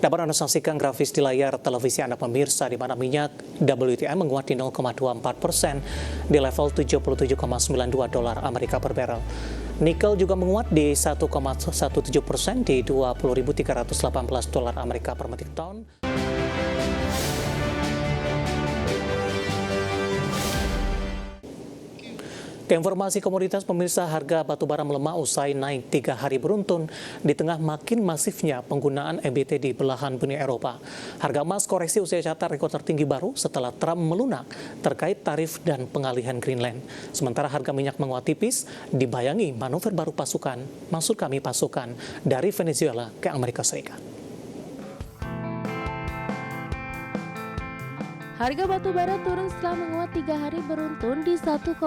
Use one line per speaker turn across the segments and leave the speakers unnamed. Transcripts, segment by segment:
Dapat Anda saksikan grafis di layar televisi Anda pemirsa, di mana minyak WTI menguat di 0,24% di level 77,92 dolar Amerika per barrel. Nikel juga menguat di 1,17% di 20.318 dolar Amerika per metrik ton. Informasi komoditas pemirsa, harga batubara melemah usai naik 3 hari beruntun di tengah makin masifnya penggunaan EBT di belahan dunia Eropa. Harga emas koreksi usai catat rekor tertinggi baru setelah Trump melunak terkait tarif dan pengalihan Greenland. Sementara harga minyak menguat tipis dibayangi manuver baru pasukan dari Venezuela ke Amerika Serikat.
Harga batu bara turun setelah menguat 3 hari beruntun di 1,43%.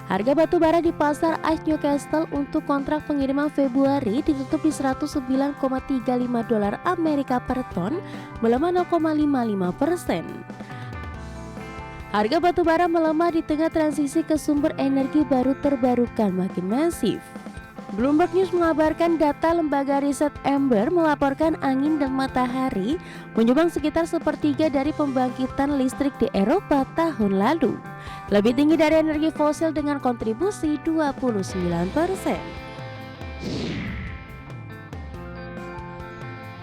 Harga batu bara di pasar ICE Newcastle untuk kontrak pengiriman Februari ditutup di 109,35 dolar Amerika per ton, melemah 0,55%. Harga batu bara melemah di tengah transisi ke sumber energi baru terbarukan makin masif. Bloomberg News mengabarkan data lembaga riset Ember melaporkan angin dan matahari menyumbang sekitar sepertiga dari pembangkitan listrik di Eropa tahun lalu. Lebih tinggi dari energi fosil dengan kontribusi 29%.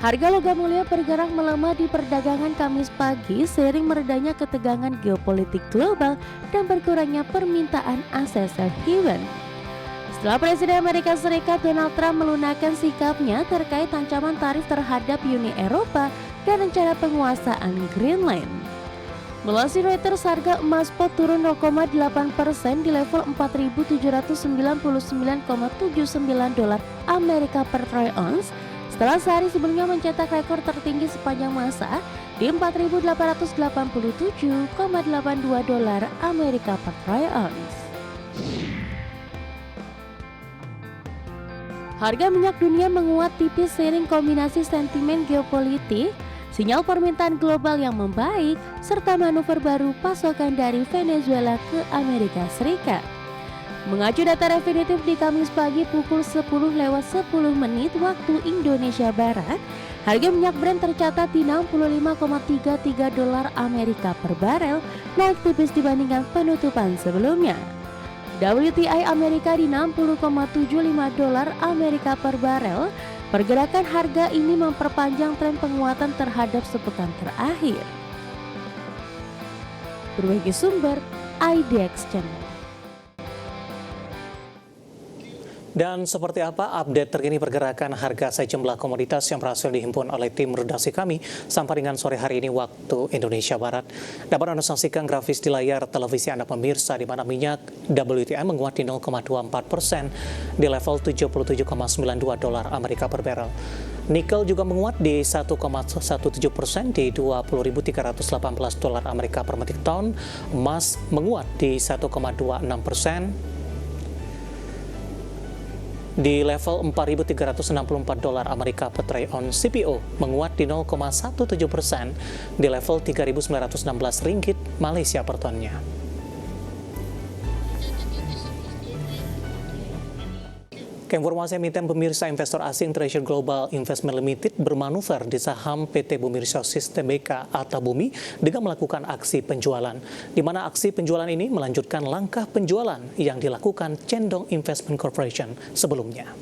Harga logam mulia bergerak melemah di perdagangan Kamis pagi seiring meredanya ketegangan geopolitik global dan berkurangnya permintaan aset safe haven. Setelah Presiden Amerika Serikat Donald Trump melunakkan sikapnya terkait ancaman tarif terhadap Uni Eropa dan rencana penguasaan Greenland. Melansir Reuters, harga emas spot turun 0,8% di level 4.799,79 dolar Amerika per troy ounce setelah sehari sebelumnya mencetak rekor tertinggi sepanjang masa di 4.887,82 dolar Amerika per troy ounce. Harga minyak dunia menguat tipis seiring kombinasi sentimen geopolitik, sinyal permintaan global yang membaik, serta manuver baru pasokan dari Venezuela ke Amerika Serikat. Mengacu data definitif di Kamis pagi pukul 10:10 waktu Indonesia Barat, harga minyak Brent tercatat di 65,33 dolar Amerika per barel, naik tipis dibandingkan penutupan sebelumnya. WTI Amerika di 60,75 dolar Amerika per barel. Pergerakan harga ini memperpanjang tren penguatan terhadap sepekan terakhir. Berbagai sumber IDX Channel.
Dan seperti apa update terkini pergerakan harga sejumlah komoditas yang berhasil dihimpun oleh tim redaksi kami sampai dengan sore hari ini waktu Indonesia Barat. Dapat Anda saksikan grafis di layar televisi Anda pemirsa, di mana minyak WTI menguat di 0,24% di level 77,92 dolar Amerika per barrel. Nikel juga menguat di 1,17% di 20.318 dolar Amerika per metrik ton. Emas menguat di 1,26% di level 4.364 dolar Amerika per troy ounce. CPO menguat di 0,17% di level 3.916 ringgit Malaysia per tonnya. Informasi emiten pemirsa, investor asing Treasure Global Investment Limited bermanuver di saham PT Bumi Resources Tbk atau Bumi dengan melakukan aksi penjualan, di mana aksi penjualan ini melanjutkan langkah penjualan yang dilakukan Cendong Investment Corporation sebelumnya.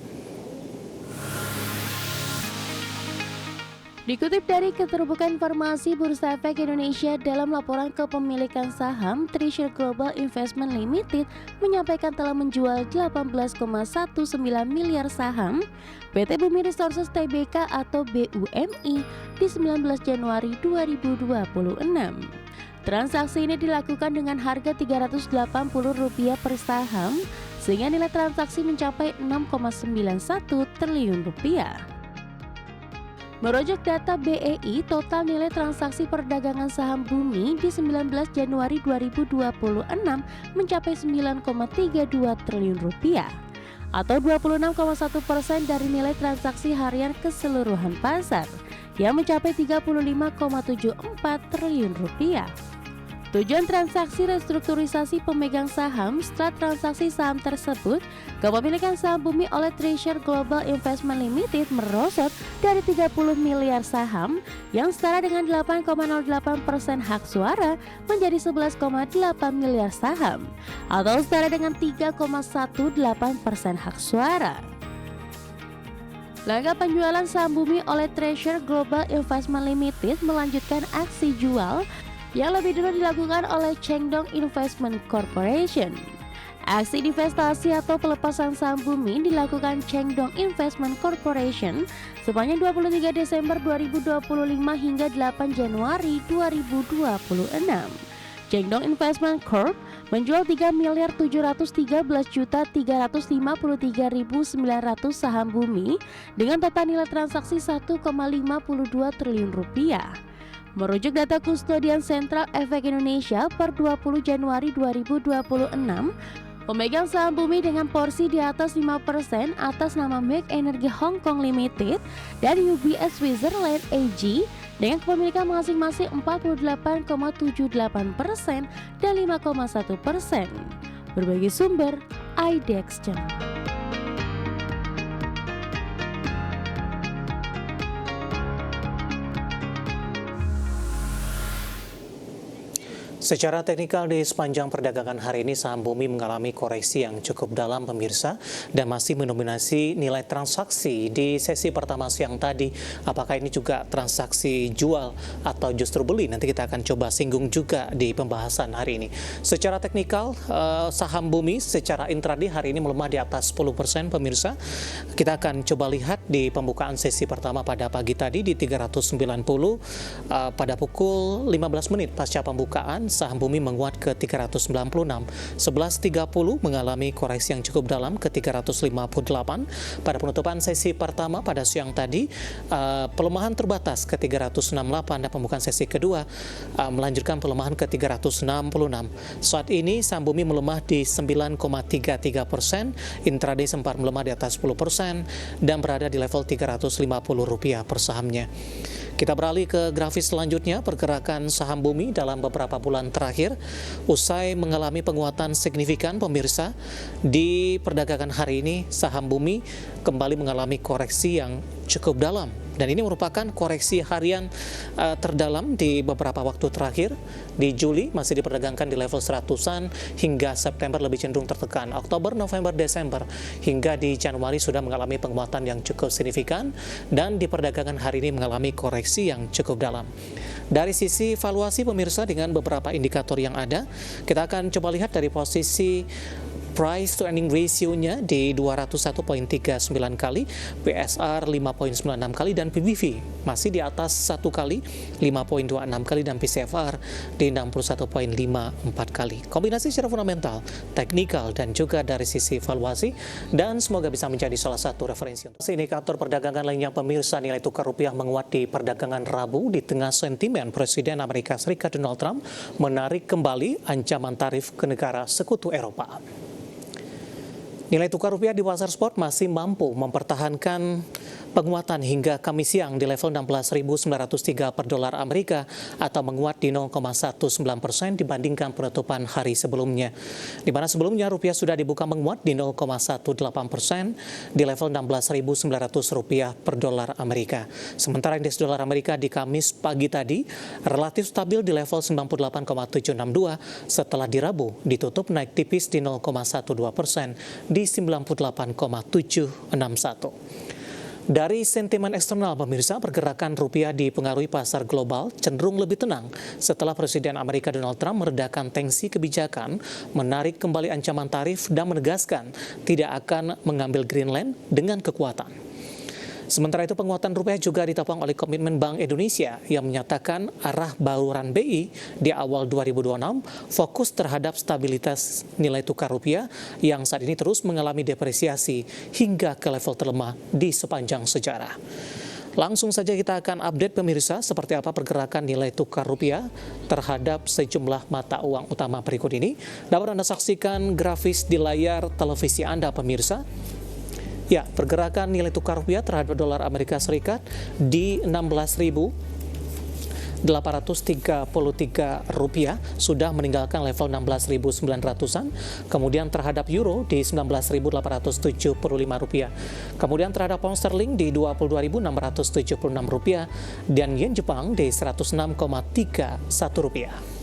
Dikutip dari Keterbukaan Informasi Bursa Efek Indonesia, dalam laporan kepemilikan saham, Treasure Global Investment Limited menyampaikan telah menjual 18,19 miliar saham PT Bumi Resources Tbk atau BUMI di 19 Januari 2026. Transaksi ini dilakukan dengan harga Rp380 per saham, sehingga nilai transaksi mencapai Rp6,91 triliun. Merujuk data BEI, total nilai transaksi perdagangan saham Bumi di 19 Januari 2026 mencapai Rp9,32 triliun atau 26,1% dari nilai transaksi harian keseluruhan pasar yang mencapai Rp35,74 triliun. Tujuan transaksi restrukturisasi pemegang saham setelah transaksi saham tersebut, kepemilikan saham Bumi oleh Treasure Global Investment Limited merosot dari 30 miliar saham yang setara dengan 8,08% hak suara menjadi 11,8 miliar saham atau setara dengan 3,18% hak suara. Langkah penjualan saham Bumi oleh Treasure Global Investment Limited melanjutkan aksi jual yang lebih dulu dilakukan oleh Chengdong Investment Corporation. Aksi divestasi atau pelepasan saham Bumi dilakukan Chengdong Investment Corporation sepanjang 23 Desember 2025 hingga 8 Januari 2026. Chengdong Investment Corp menjual 3.713.353.900 saham Bumi dengan total nilai transaksi 1,52 triliun rupiah. Merujuk data Kustodian Sentral Efek Indonesia per 20 Januari 2026, pemegang saham Bumi dengan porsi di atas 5% atas nama Make Energy Hong Kong Limited dan UBS Switzerland AG dengan kepemilikan masing-masing 48,78% dan 5,1%. Berbagai sumber, IDX.
Secara teknikal di sepanjang perdagangan hari ini saham Bumi mengalami koreksi yang cukup dalam pemirsa dan masih mendominasi nilai transaksi di sesi pertama siang tadi. Apakah ini juga transaksi jual atau justru beli? Nanti kita akan coba singgung juga di pembahasan hari ini. Secara teknikal saham Bumi secara intraday hari ini melemah di atas 10% pemirsa. Kita akan coba lihat di pembukaan sesi pertama pada pagi tadi di 390 pada pukul 15 menit pasca pembukaan saham Bumi menguat ke 396. 11.30 mengalami koreksi yang cukup dalam ke 358. Pada penutupan sesi pertama pada siang tadi, pelemahan terbatas ke 368 dan pembukaan sesi kedua melanjutkan pelemahan ke 366. Saat ini saham Bumi melemah di 9,33%, intraday sempat melemah di atas 10% dan berada di level Rp350 per sahamnya. Kita beralih ke grafis selanjutnya, pergerakan saham Bumi dalam beberapa bulan terakhir usai mengalami penguatan signifikan pemirsa. Di perdagangan hari ini saham Bumi kembali mengalami koreksi yang cukup dalam dan ini merupakan koreksi harian terdalam di beberapa waktu terakhir. Di Juli masih diperdagangkan di level 100-an hingga September lebih cenderung tertekan. Oktober, November, Desember hingga di Januari sudah mengalami penguatan yang cukup signifikan dan di perdagangan hari ini mengalami koreksi yang cukup dalam. Dari sisi valuasi pemirsa dengan beberapa indikator yang ada, kita akan coba lihat dari posisi price to earning ratio-nya di 201.39 kali, PSR 5.96 kali, dan PBV masih di atas 1 kali, 5.26 kali, dan PCFR di 61.54 kali. Kombinasi secara fundamental, teknikal, dan juga dari sisi valuasi, dan semoga bisa menjadi salah satu referensi. Indikator perdagangan lainnya pemirsa, nilai tukar rupiah menguat di perdagangan Rabu di tengah sentimen Presiden Amerika Serikat Donald Trump menarik kembali ancaman tarif ke negara sekutu Eropa. Nilai tukar rupiah di pasar spot masih mampu mempertahankan penguatan hingga Kamis siang di level 16.903 per dolar Amerika atau menguat di 0,19% dibandingkan penutupan hari sebelumnya. Di mana sebelumnya rupiah sudah dibuka menguat di 0,18% di level 16.900 rupiah per dolar Amerika. Sementara indeks dolar Amerika di Kamis pagi tadi relatif stabil di level 98,762 setelah di Rabu ditutup naik tipis di 0,12% di 98,761. Dari sentimen eksternal pemirsa, pergerakan rupiah dipengaruhi pasar global cenderung lebih tenang setelah Presiden Amerika Donald Trump meredakan tensi kebijakan, menarik kembali ancaman tarif dan menegaskan tidak akan mengambil Greenland dengan kekuatan. Sementara itu penguatan rupiah juga ditopang oleh komitmen Bank Indonesia yang menyatakan arah bauran BI di awal 2026 fokus terhadap stabilitas nilai tukar rupiah yang saat ini terus mengalami depresiasi hingga ke level terlemah di sepanjang sejarah. Langsung saja kita akan update pemirsa seperti apa pergerakan nilai tukar rupiah terhadap sejumlah mata uang utama berikut ini. Dapat Anda saksikan grafis di layar televisi Anda pemirsa. Ya, pergerakan nilai tukar rupiah terhadap dolar Amerika Serikat di 16.600 rupiah sudah meninggalkan level 16.900-an, kemudian terhadap euro di 19.875 rupiah, kemudian terhadap pound sterling di 22.676 rupiah, dan yen Jepang di 106,31 rupiah.